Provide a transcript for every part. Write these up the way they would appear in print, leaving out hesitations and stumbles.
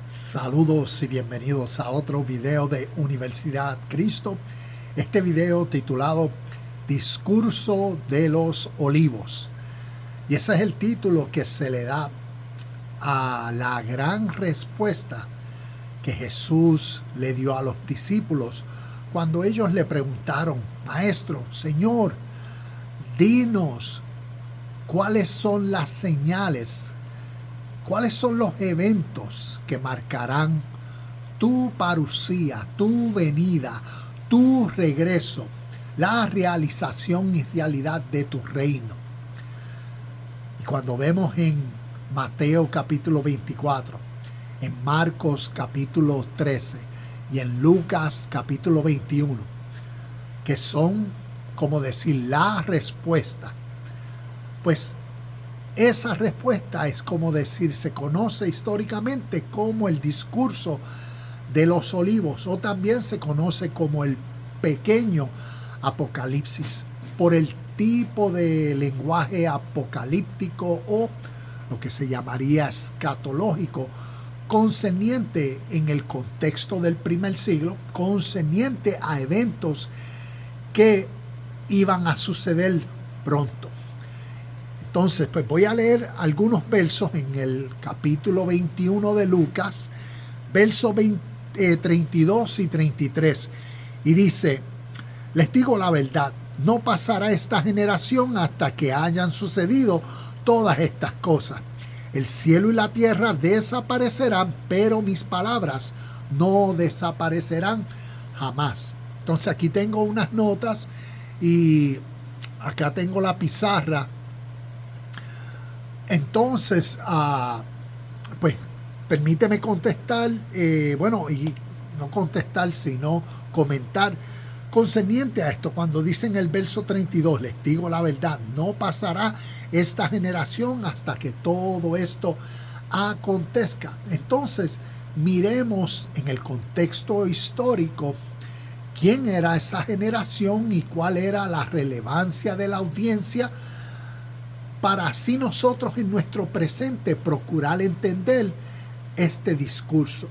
Saludos y bienvenidos a otro video de Universidad Cristo. Este video titulado Discurso de los Olivos. Y ese es el título que se le da a la gran respuesta que Jesús le dio a los discípulos cuando ellos le preguntaron: Maestro, Señor, dinos cuáles son las señales, cuáles son los eventos que marcarán tu parucía, tu venida, tu regreso, la realización y realidad de tu reino. Y cuando vemos en Mateo capítulo 24, en Marcos capítulo 13 y en Lucas capítulo 21, que son, como decir, la respuesta, pues esa respuesta es como decir, se conoce históricamente como el discurso de los olivos, o también se conoce como el pequeño Apocalipsis, por el tipo de lenguaje apocalíptico o lo que se llamaría escatológico, concerniente en el contexto del primer siglo, concerniente a eventos que iban a suceder pronto. Entonces, pues voy a leer algunos versos en el capítulo 21 de Lucas, versos 32 y 33. Y dice: les digo la verdad, no pasará esta generación hasta que hayan sucedido todas estas cosas. El cielo y la tierra desaparecerán, pero mis palabras no desaparecerán jamás. Entonces aquí tengo unas notas y acá tengo la pizarra. Entonces, pues permíteme contestar, y no contestar, sino comentar concerniente a esto. Cuando dice en el verso 32, les digo la verdad, no pasará esta generación hasta que todo esto acontezca. Entonces, miremos en el contexto histórico quién era esa generación y cuál era la relevancia de la audiencia, para así nosotros en nuestro presente procurar entender este discurso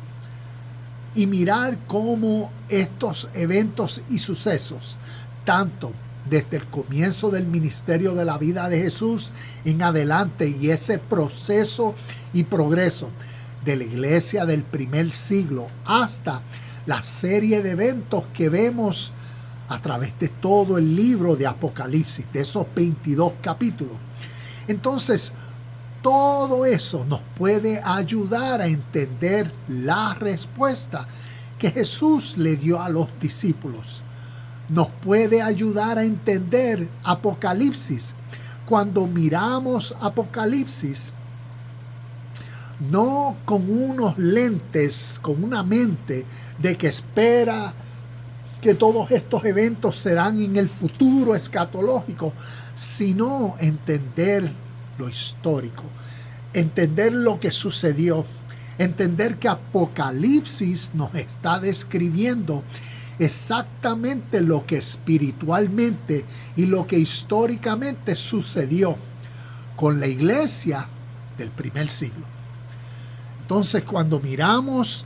y mirar cómo estos eventos y sucesos, tanto desde el comienzo del ministerio de la vida de Jesús en adelante y ese proceso y progreso de la iglesia del primer siglo hasta la serie de eventos que vemos a través de todo el libro de Apocalipsis, de esos 22 capítulos. Entonces, todo eso nos puede ayudar a entender la respuesta que Jesús le dio a los discípulos. Nos puede ayudar a entender Apocalipsis. Cuando miramos Apocalipsis, no con unos lentes, con una mente de que espera que todos estos eventos serán en el futuro escatológico, sino entender lo histórico, entender lo que sucedió, entender que Apocalipsis nos está describiendo exactamente lo que espiritualmente y lo que históricamente sucedió con la iglesia del primer siglo. Entonces, cuando miramos,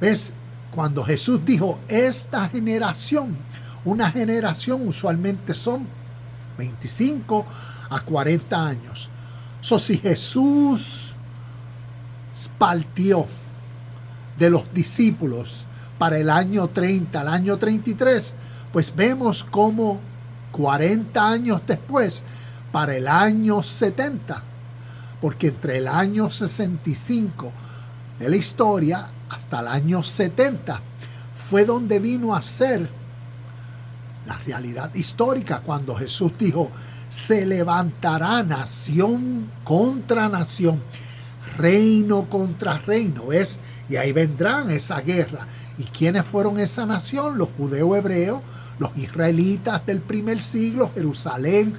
¿ves? Cuando Jesús dijo esta generación, una generación usualmente son 25 a 40 años. Si Jesús partió de los discípulos para el año 30, al año 33, pues vemos como 40 años después, para el año 70, porque entre el año 65 de la historia hasta el año 70 fue donde vino a ser la realidad histórica, cuando Jesús dijo: se levantará nación contra nación, reino contra reino, ¿ves? Y ahí vendrán esa guerra. ¿Y quiénes fueron esa nación? Los judeos hebreos, los israelitas del primer siglo, Jerusalén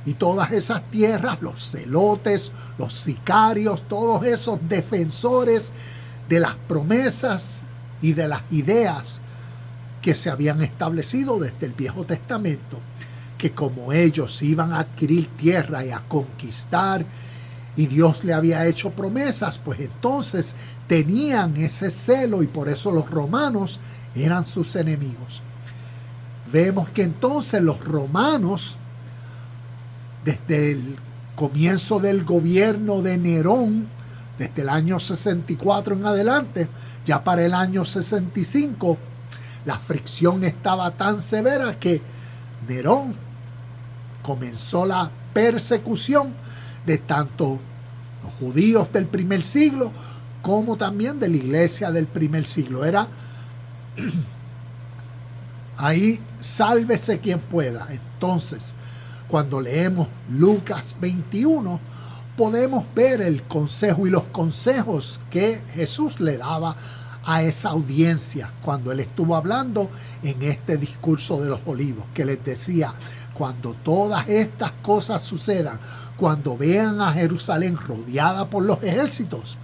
y todas esas tierras, los celotes, los sicarios, todos esos defensores de las promesas y de las ideas que se habían establecido desde el Viejo Testamento, que como ellos iban a adquirir tierra y a conquistar y Dios le había hecho promesas, pues entonces tenían ese celo y por eso los romanos eran sus enemigos. Vemos que entonces los romanos, desde el comienzo del gobierno de Nerón, desde el año 64 en adelante, ya para el año 65, la fricción estaba tan severa que Nerón comenzó la persecución de tanto los judíos del primer siglo como también de la iglesia del primer siglo. Era ahí, sálvese quien pueda. Entonces, cuando leemos Lucas 21, podemos ver el consejo y los consejos que Jesús le daba a esa audiencia cuando él estuvo hablando en este discurso de los olivos, que les decía: cuando todas estas cosas sucedan, cuando vean a Jerusalén rodeada por los ejércitos,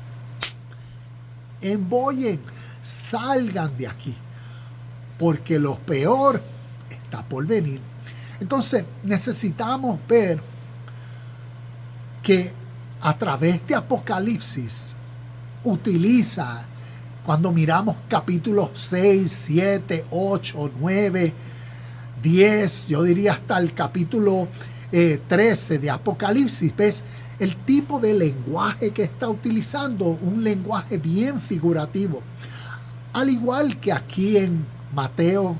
embollen, salgan de aquí, porque lo peor está por venir. Entonces necesitamos ver que a través de Apocalipsis utiliza, cuando miramos capítulos 6, 7, 8, 9, 10, yo diría hasta el capítulo 13 de Apocalipsis, ves el tipo de lenguaje que está utilizando, un lenguaje bien figurativo. Al igual que aquí en Mateo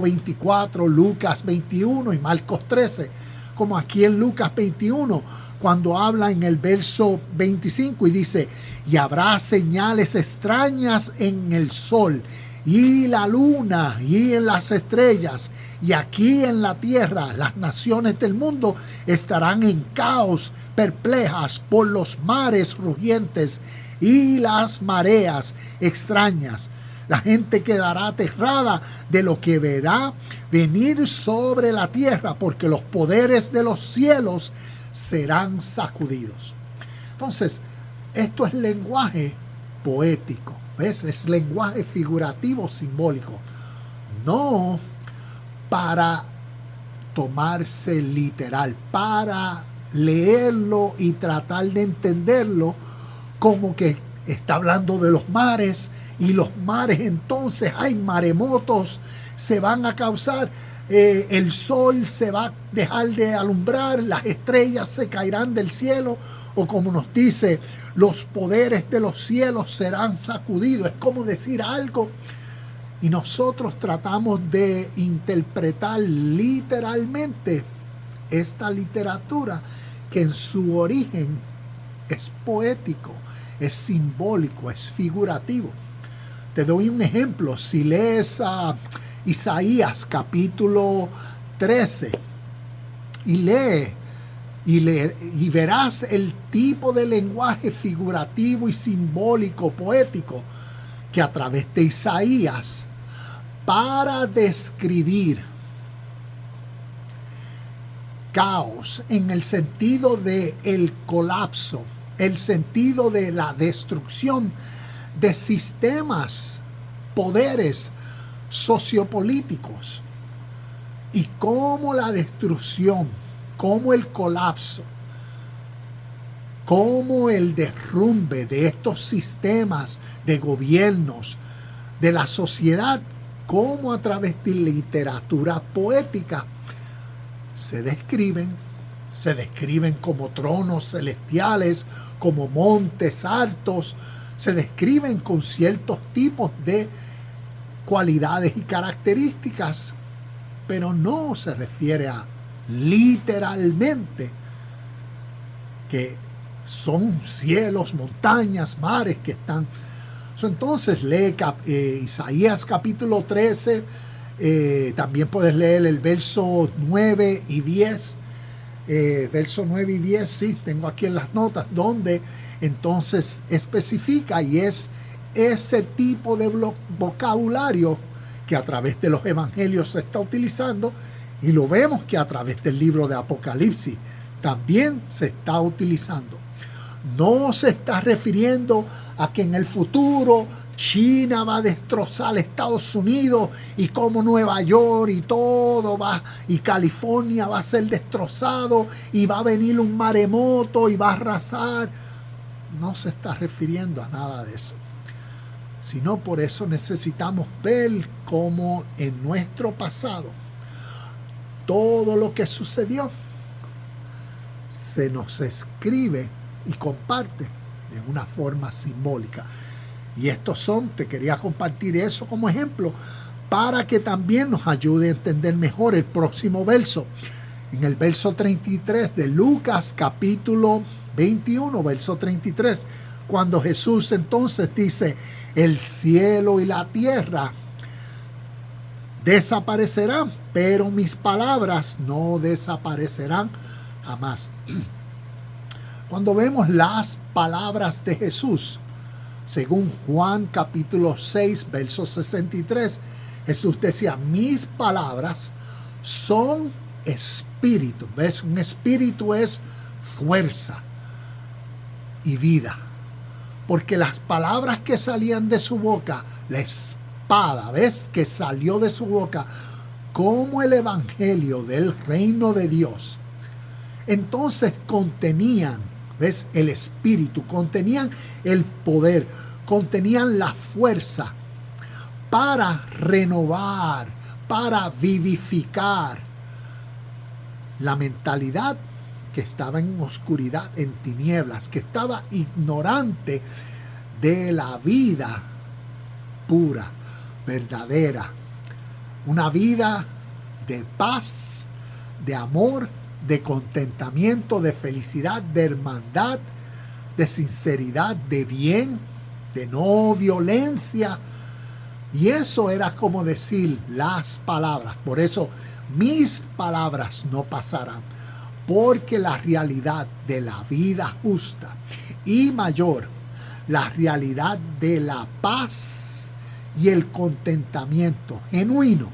24, Lucas 21 y Marcos 13, como aquí en Lucas 21, cuando habla en el verso 25 y dice: y habrá señales extrañas en el sol y la luna y en las estrellas, y aquí en la tierra las naciones del mundo estarán en caos, perplejas por los mares rugientes y las mareas extrañas. La gente quedará aterrada de lo que verá venir sobre la tierra, porque los poderes de los cielos serán sacudidos. Entonces, esto es lenguaje poético, ¿ves? Es lenguaje figurativo, simbólico, no para tomarse literal, para leerlo y tratar de entenderlo como que está hablando de los mares, y los mares entonces hay maremotos, se van a causar, el sol se va a dejar de alumbrar, las estrellas se caerán del cielo, o como nos dice, los poderes de los cielos serán sacudidos. Es como decir algo y nosotros tratamos de interpretar literalmente esta literatura, que en su origen es poético, es simbólico, es figurativo. Te doy un ejemplo. Si lees a Isaías capítulo 13 y verás el tipo de lenguaje figurativo y simbólico, poético, que a través de Isaías, para describir caos en el sentido de el colapso, el sentido de la destrucción de sistemas, poderes sociopolíticos, y cómo la destrucción, cómo el colapso, cómo el derrumbe de estos sistemas de gobiernos, de la sociedad, cómo a través de literatura poética se describen como tronos celestiales, como montes altos, se describen con ciertos tipos de cualidades y características, pero no se refiere a literalmente que son cielos, montañas, mares que están. Entonces lee Isaías capítulo 13, también puedes leer el verso 9 y 10, verso 9 y 10, sí, tengo aquí en las notas, donde entonces especifica, y es ese tipo de vocabulario que a través de los evangelios se está utilizando, y lo vemos que a través del libro de Apocalipsis también se está utilizando. No se está refiriendo a que en el futuro China va a destrozar Estados Unidos y como Nueva York y todo va, y California va a ser destrozado y va a venir un maremoto y va a arrasar. No se está refiriendo a nada de eso, sino por eso necesitamos ver cómo en nuestro pasado todo lo que sucedió se nos escribe y comparte de una forma simbólica. Y te quería compartir eso como ejemplo para que también nos ayude a entender mejor el próximo verso. En el verso 33 de Lucas capítulo 21, verso 33, cuando Jesús entonces dice, el cielo y la tierra desaparecerán, pero mis palabras no desaparecerán jamás. Cuando vemos las palabras de Jesús, según Juan capítulo 6, verso 63, Jesús decía, mis palabras son espíritu. ¿Ves? Un espíritu es fuerza y vida. Porque las palabras que salían de su boca, la espada, ¿ves? Que salió de su boca, como el evangelio del reino de Dios. Entonces contenían, ¿ves? El espíritu, contenían el poder, contenían la fuerza para renovar, para vivificar la mentalidad que estaba en oscuridad, en tinieblas, que estaba ignorante de la vida pura, verdadera, una vida de paz, de amor, de contentamiento, de felicidad, de hermandad, de sinceridad, de bien, de no violencia. Y eso era como decir las palabras. Por eso mis palabras no pasarán, porque la realidad de la vida justa y mayor, la realidad de la paz y el contentamiento genuino,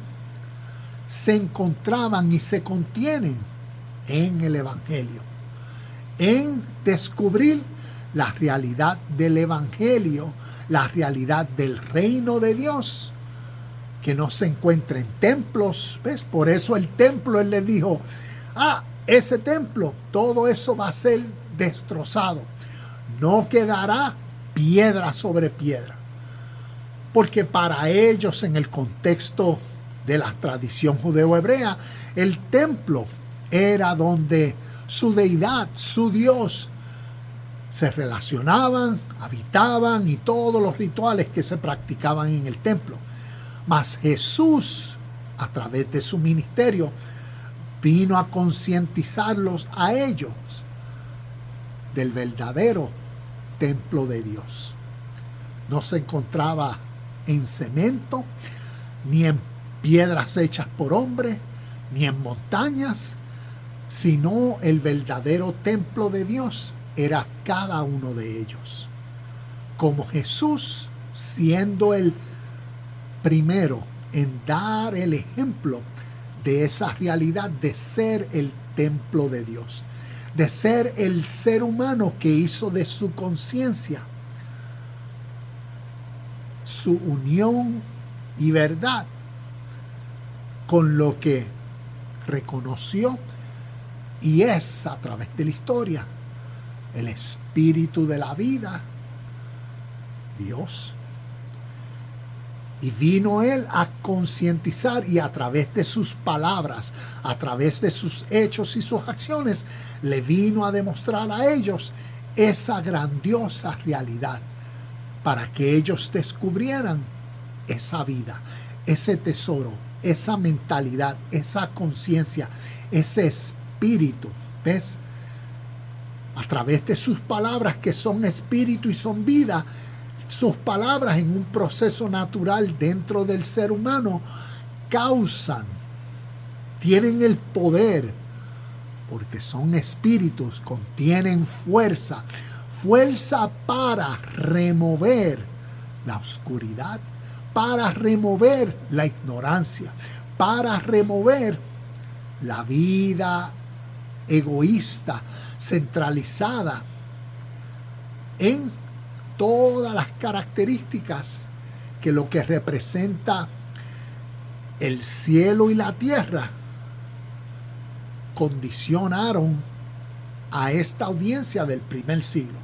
se encontraban y se contienen en el Evangelio, en descubrir la realidad del Evangelio, la realidad del reino de Dios, que no se encuentra en templos. ¿Ves? Por eso el templo, él les dijo, ese templo, todo eso va a ser destrozado, no quedará piedra sobre piedra, porque para ellos, en el contexto de la tradición judeo-hebrea, el templo era donde su deidad, su Dios, se relacionaban, habitaban y todos los rituales que se practicaban en el templo. Mas Jesús, a través de su ministerio, vino a concientizarlos a ellos del verdadero templo de Dios. No se encontraba en cemento, ni en piedras hechas por hombre, ni en montañas, sino el verdadero templo de Dios era cada uno de ellos. Como Jesús, siendo el primero en dar el ejemplo de esa realidad de ser el templo de Dios, de ser el ser humano que hizo de su conciencia su unión y verdad con lo que reconoció y es a través de la historia el espíritu de la vida, Dios. Y vino él a concientizar, y a través de sus palabras, a través de sus hechos y sus acciones, le vino a demostrar a ellos esa grandiosa realidad, para que ellos descubrieran esa vida, ese tesoro, esa mentalidad, esa conciencia, ese espíritu. ¿Ves? A través de sus palabras, que son espíritu y son vida, sus palabras en un proceso natural dentro del ser humano causan, tienen el poder, porque son espíritus, contienen fuerza para remover la oscuridad, para remover la ignorancia, para remover la vida egoísta, centralizada en todas las características que lo que representa el cielo y la tierra condicionaron a esta audiencia del primer siglo.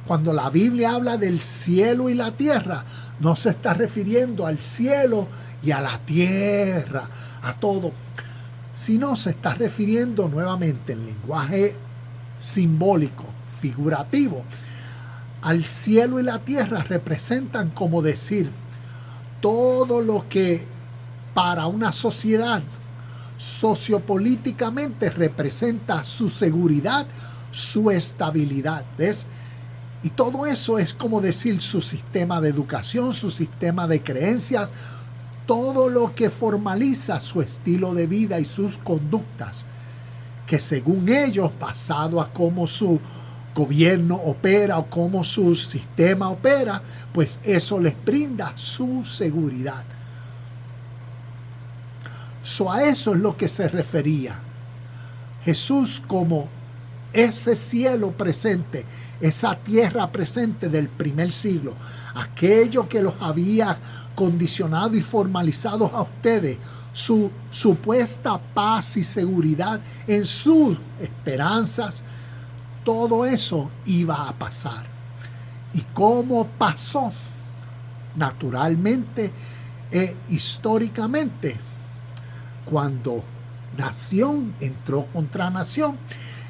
Cuando la Biblia habla del cielo y la tierra, no se está refiriendo al cielo y a la tierra, a todo, sino se está refiriendo nuevamente en lenguaje simbólico, figurativo. Al cielo y la tierra representan, como decir, todo lo que para una sociedad sociopolíticamente representa su seguridad, su estabilidad, ¿ves? Y todo eso es como decir su sistema de educación, su sistema de creencias, todo lo que formaliza su estilo de vida y sus conductas, que según ellos, basado a cómo su gobierno opera o cómo su sistema opera, pues eso les brinda su seguridad. A eso es lo que se refería Jesús como ese cielo presente, esa tierra presente del primer siglo, aquello que los había condicionado y formalizado a ustedes, su supuesta paz y seguridad en sus esperanzas, todo eso iba a pasar. ¿Y cómo pasó? Naturalmente e históricamente, cuando nación entró contra nación,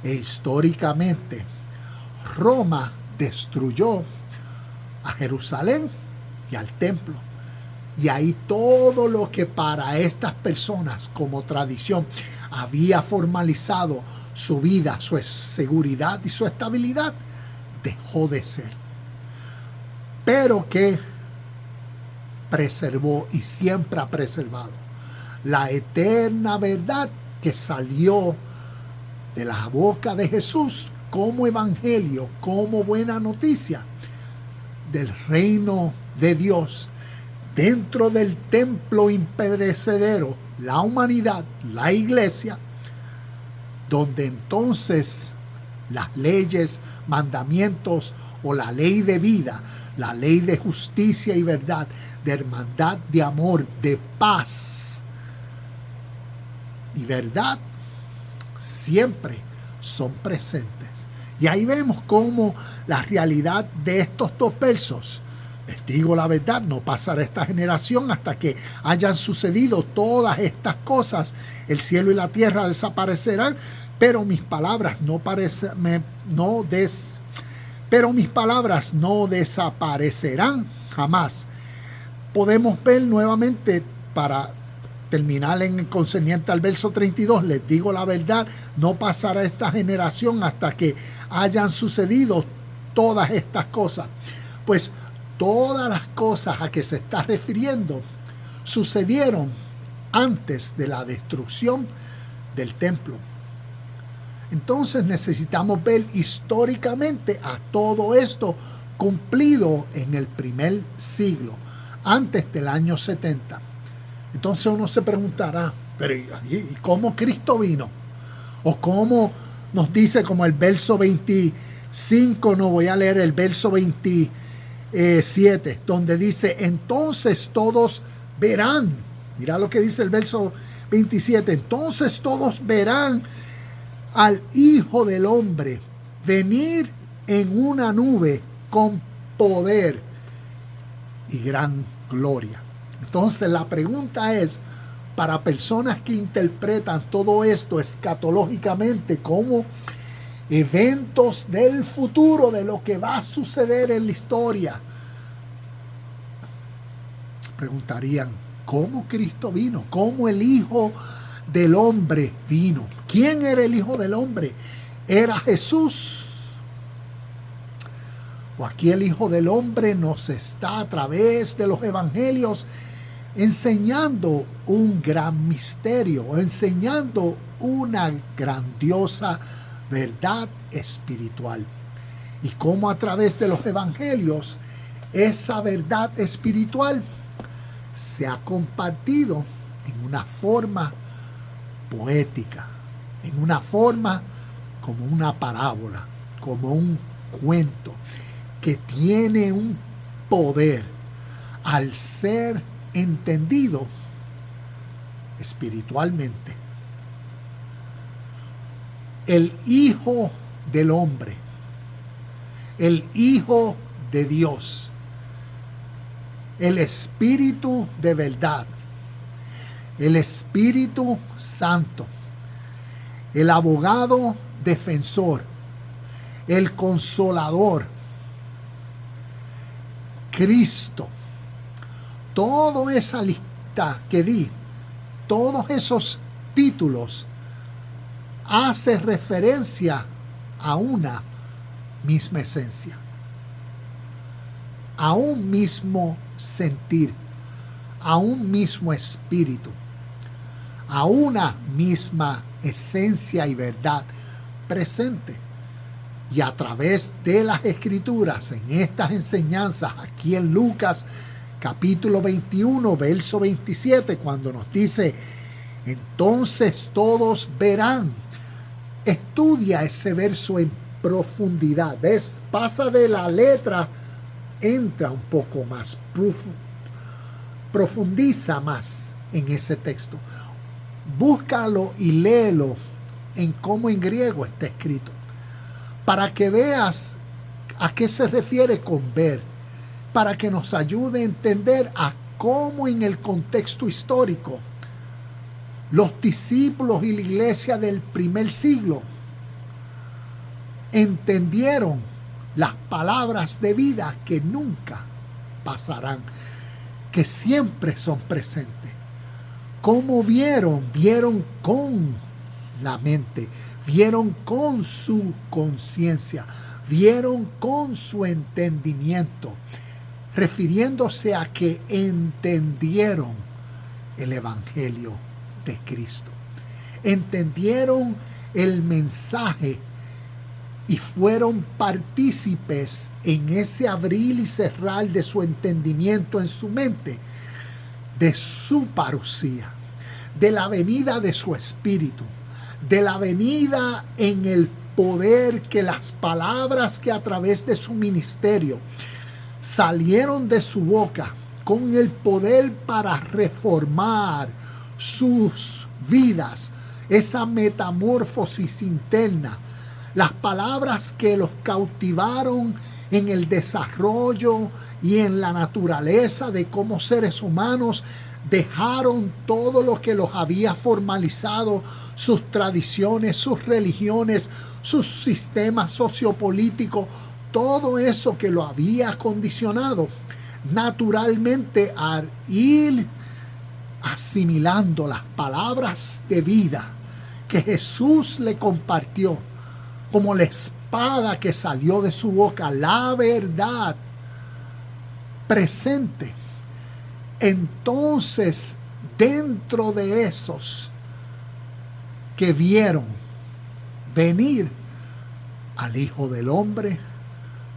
e históricamente Roma destruyó a Jerusalén y al templo. Y ahí todo lo que para estas personas como tradición había formalizado su vida, su seguridad y su estabilidad, dejó de ser. Pero que preservó y siempre ha preservado la eterna verdad que salió de la boca de Jesús como evangelio, como buena noticia del reino de Dios dentro del templo imperecedero, la humanidad, la iglesia, donde entonces las leyes, mandamientos o la ley de vida, la ley de justicia y verdad, de hermandad, de amor, de paz y verdad, siempre son presentes. Y ahí vemos cómo la realidad de estos dos versos, les digo la verdad, no pasará esta generación hasta que hayan sucedido todas estas cosas. El cielo y la tierra desaparecerán, pero mis palabras no desaparecerán jamás. Podemos ver nuevamente, para terminar en el concerniente al verso 32, les digo la verdad, no pasará esta generación hasta que hayan sucedido todas estas cosas. Pues todas las cosas a que se está refiriendo sucedieron antes de la destrucción del templo. Entonces necesitamos ver históricamente a todo esto cumplido en el primer siglo, antes del año 70. Entonces uno se preguntará, pero ¿y cómo Cristo vino? O cómo nos dice, como el verso 25, no voy a leer el verso 27, donde dice, entonces todos verán. Mira lo que dice el verso 27, entonces todos verán al Hijo del Hombre venir en una nube con poder y gran gloria. Entonces la pregunta es, para personas que interpretan todo esto escatológicamente como eventos del futuro, de lo que va a suceder en la historia, preguntarían, ¿cómo Cristo vino? ¿Cómo el Hijo del Hombre vino? ¿Quién era el Hijo del Hombre? ¿Era Jesús? O aquí el Hijo del Hombre nos está a través de los evangelios enseñando un gran misterio, o enseñando una grandiosa verdad espiritual. Y cómo a través de los evangelios esa verdad espiritual se ha compartido en una forma poética, en una forma como una parábola, como un cuento, que tiene un poder al ser entendido espiritualmente. El Hijo del Hombre, el Hijo de Dios, el Espíritu de verdad, el Espíritu Santo, el abogado defensor, el consolador, Cristo. Toda esa lista que di, todos esos títulos, hace referencia a una misma esencia, a un mismo sentir, a un mismo espíritu, a una misma esencia y verdad presente. Y a través de las Escrituras, en estas enseñanzas, aquí en Lucas capítulo 21, verso 27, cuando nos dice, entonces todos verán. Estudia ese verso en profundidad. ¿Ves? Pasa de la letra, entra un poco más, profundiza más en ese texto. Búscalo y léelo en cómo en griego está escrito, para que veas a qué se refiere con ver, para que nos ayude a entender a cómo en el contexto histórico los discípulos y la iglesia del primer siglo entendieron las palabras de vida que nunca pasarán, que siempre son presentes. ¿Cómo vieron? Vieron con la mente, vieron con su conciencia, vieron con su entendimiento, refiriéndose a que entendieron el Evangelio de Cristo. Entendieron el mensaje y fueron partícipes en ese abrir y cerrar de su entendimiento en su mente, de su parusía, de la venida de su espíritu, de la venida en el poder que las palabras que a través de su ministerio salieron de su boca, con el poder para reformar sus vidas, esa metamorfosis interna, las palabras que los cautivaron en el desarrollo y en la naturaleza de cómo seres humanos dejaron todo lo que los había formalizado, sus tradiciones, sus religiones, sus sistemas sociopolíticos, todo eso que lo había condicionado. Naturalmente, al ir asimilando las palabras de vida que Jesús le compartió, como la espada que salió de su boca, la verdad presente, entonces dentro de esos que vieron venir al Hijo del Hombre,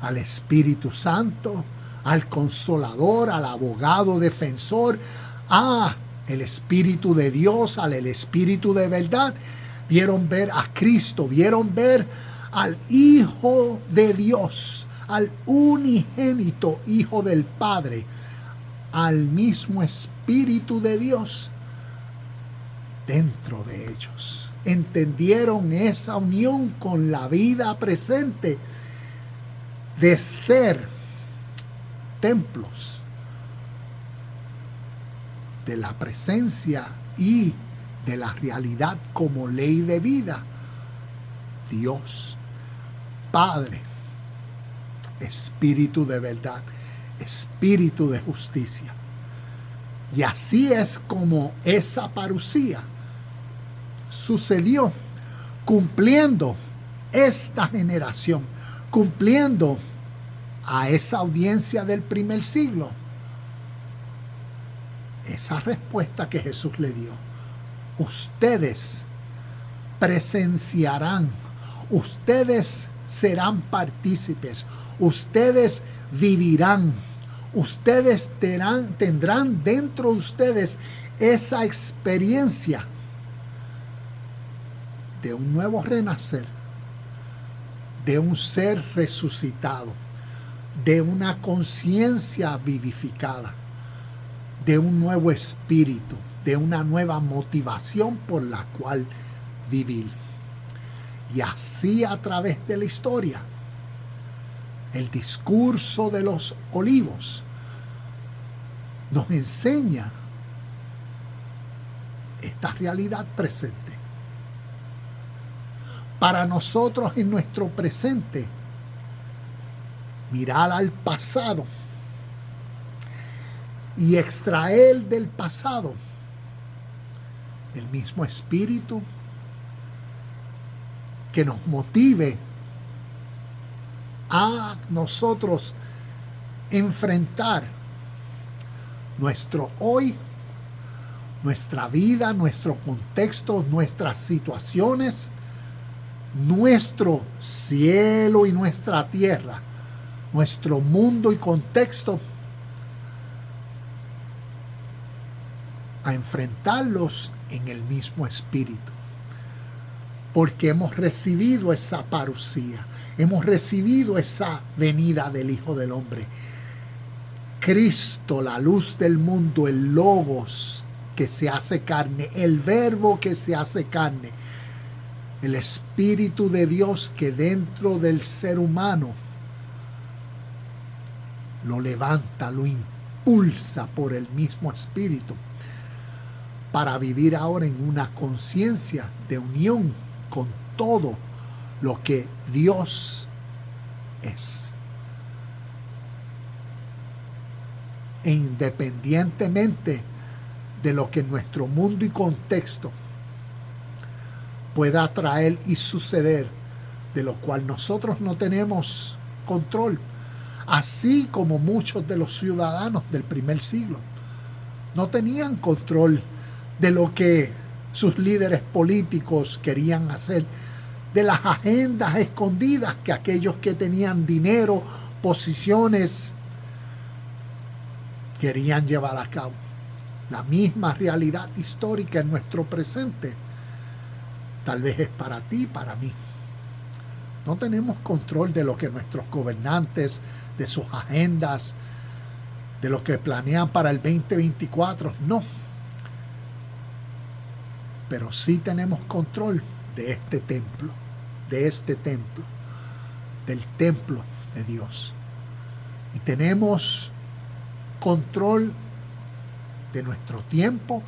al Espíritu Santo, al Consolador, al Abogado Defensor, el Espíritu de Dios, al Espíritu de verdad, vieron ver a Cristo, vieron ver al Hijo de Dios, al unigénito Hijo del Padre, al mismo Espíritu de Dios dentro de ellos. Entendieron esa unión con la vida presente de ser templos de la presencia y de la realidad como ley de vida. Dios, Padre, Espíritu de verdad, Espíritu de justicia. Y así es como esa parusía sucedió, cumpliendo esta generación, cumpliendo a esa audiencia del primer siglo esa respuesta que Jesús le dio. Ustedes presenciarán, ustedes serán partícipes, ustedes vivirán, ustedes tendrán dentro de ustedes esa experiencia de un nuevo renacer, de un ser resucitado, de una conciencia vivificada, de un nuevo espíritu, de una nueva motivación por la cual vivir. Y así a través de la historia, el discurso de los olivos nos enseña esta realidad presente. Para nosotros en nuestro presente, mirar al pasado y extraer del pasado el mismo espíritu que nos motive a nosotros enfrentar nuestro hoy, nuestra vida, nuestro contexto, nuestras situaciones, nuestro cielo y nuestra tierra, nuestro mundo y contexto, a enfrentarlos en el mismo espíritu. Porque hemos recibido esa parucía, hemos recibido esa venida del Hijo del Hombre. Cristo, la luz del mundo, el Logos que se hace carne, el Verbo que se hace carne, el Espíritu de Dios que dentro del ser humano lo levanta, lo impulsa por el mismo Espíritu para vivir ahora en una conciencia de unión con todo lo que Dios es. E independientemente de lo que nuestro mundo y contexto pueda traer y suceder, de lo cual nosotros no tenemos control, así como muchos de los ciudadanos del primer siglo no tenían control de lo que sus líderes políticos querían hacer, de las agendas escondidas que aquellos que tenían dinero, posiciones, querían llevar a cabo. La misma realidad histórica en nuestro presente tal vez es para ti y para mí. No tenemos control de lo que nuestros gobernantes, de sus agendas, de lo que planean para el 2024, no. Pero sí tenemos control de este templo, del templo de Dios. Y tenemos control de nuestro tiempo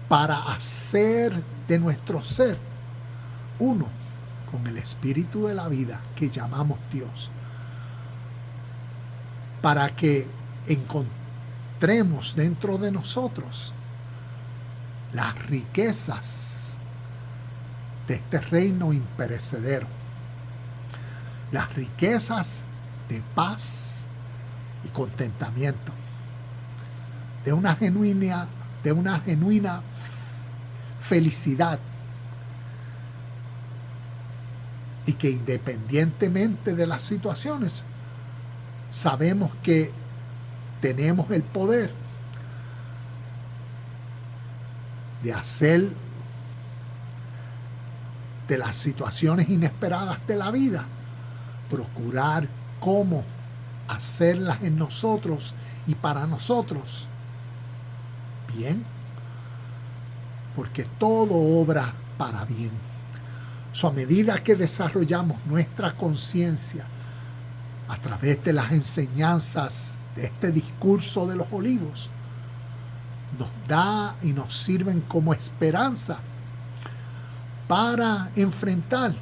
para hacer de nuestro ser uno con el espíritu de la vida que llamamos Dios, para que encontremos dentro de nosotros las riquezas de este reino imperecedero, las riquezas de paz y contentamiento, de una genuina felicidad, y que independientemente de las situaciones, sabemos que tenemos el poder de hacer de las situaciones inesperadas de la vida, procurar cómo hacerlas en nosotros y para nosotros bien, porque todo obra para bien. A medida que desarrollamos nuestra conciencia a través de las enseñanzas de este discurso de los olivos, nos da y nos sirven como esperanza para enfrentar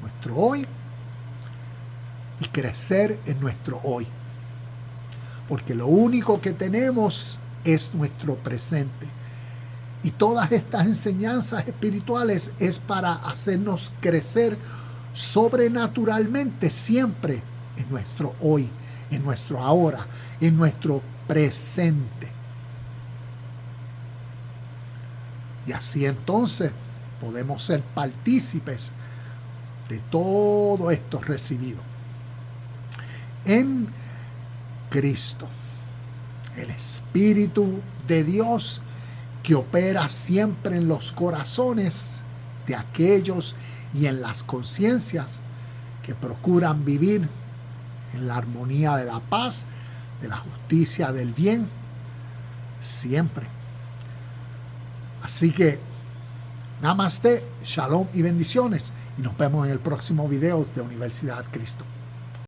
nuestro hoy y crecer en nuestro hoy. Porque lo único que tenemos es nuestro presente. Y todas estas enseñanzas espirituales es para hacernos crecer sobrenaturalmente siempre en nuestro hoy, en nuestro ahora, en nuestro presente. Y así entonces podemos ser partícipes de todo esto recibido en Cristo, el Espíritu de Dios que opera siempre en los corazones de aquellos y en las conciencias que procuran vivir en la armonía de la paz, de la justicia, del bien, siempre. Así que, namaste, shalom y bendiciones. Y nos vemos en el próximo video de Universidad Cristo.